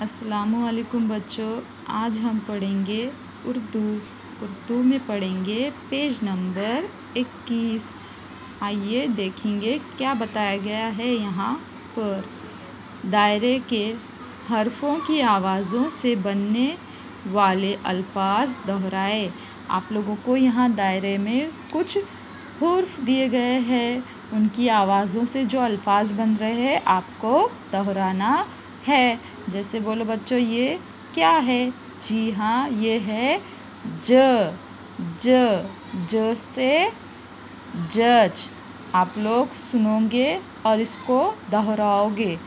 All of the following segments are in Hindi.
अस्सलामुअलैकुम बच्चों, आज हम पढ़ेंगे उर्दू में पढ़ेंगे पेज नंबर 21। आइए देखेंगे क्या बताया गया है यहाँ पर। दायरे के हरफों की आवाज़ों से बनने वाले अल्फाज दोहराए। आप लोगों को यहाँ दायरे में कुछ हुर्फ दिए गए हैं, उनकी आवाज़ों से जो अल्फाज बन रहे हैं आपको दोहराना है। जैसे बोलो बच्चों, ये क्या है? जी हाँ, ये है ज से जज। आप लोग सुनोगे और इसको दोहराओगे।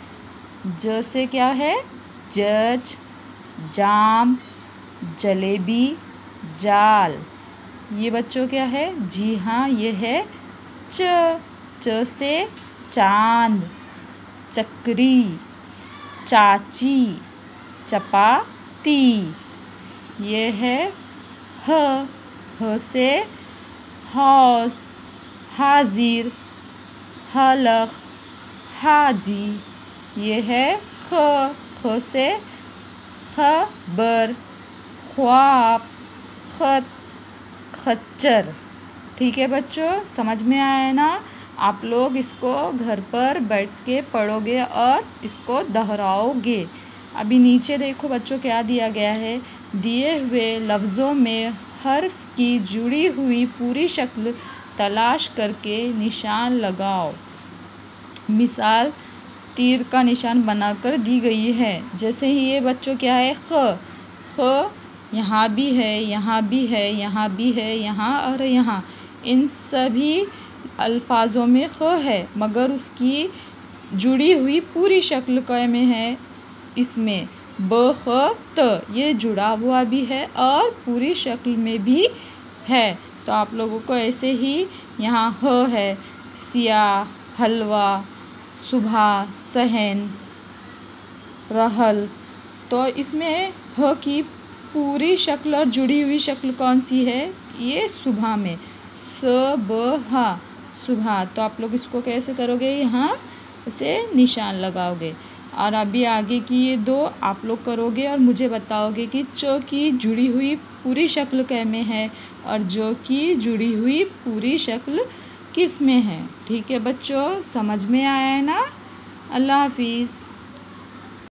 ज से क्या है? जज, जाम, जलेबी, जाल। ये बच्चों क्या है? जी हाँ, ये है च से चांद, चक्री, चाची, चपाती। ये है ह से हौस, हाजिर, हलक, हाजी। ये है ख से खबर, ख्वाब, खत, खच्चर। ठीक है बच्चों, समझ में आया ना? आप लोग इसको घर पर बैठ के पढ़ोगे और इसको दोहराओगे। अभी नीचे देखो बच्चों क्या दिया गया है। दिए हुए लफ्ज़ों में हर्फ की जुड़ी हुई पूरी शक्ल तलाश करके निशान लगाओ। मिसाल तीर का निशान बनाकर दी गई है। जैसे ही ये बच्चों क्या है? ख यहाँ भी है, यहाँ भी है, यहाँ भी है, यहाँ और यहाँ। इन सभी अल्फाजों में ख है, मगर उसकी जुड़ी हुई पूरी शक्ल क में है। इसमें ब ख त ये जुड़ा हुआ भी है और पूरी शक्ल में भी है। तो आप लोगों को ऐसे ही यहाँ ह है, सियाह, हलवा, सुबह, सहन, रहल। तो इसमें ह की पूरी शक्ल और जुड़ी हुई शक्ल कौन सी है? ये सुबह में सुबह, सुबह। तो आप लोग इसको कैसे करोगे? यहाँ ऐसे निशान लगाओगे। और अभी आगे की ये दो आप लोग करोगे और मुझे बताओगे कि च की जुड़ी हुई पूरी शक्ल कै में है और जो की जुड़ी हुई पूरी शक्ल किस में है। ठीक है बच्चों, समझ में आया है ना? अल्लाह हाफिज़।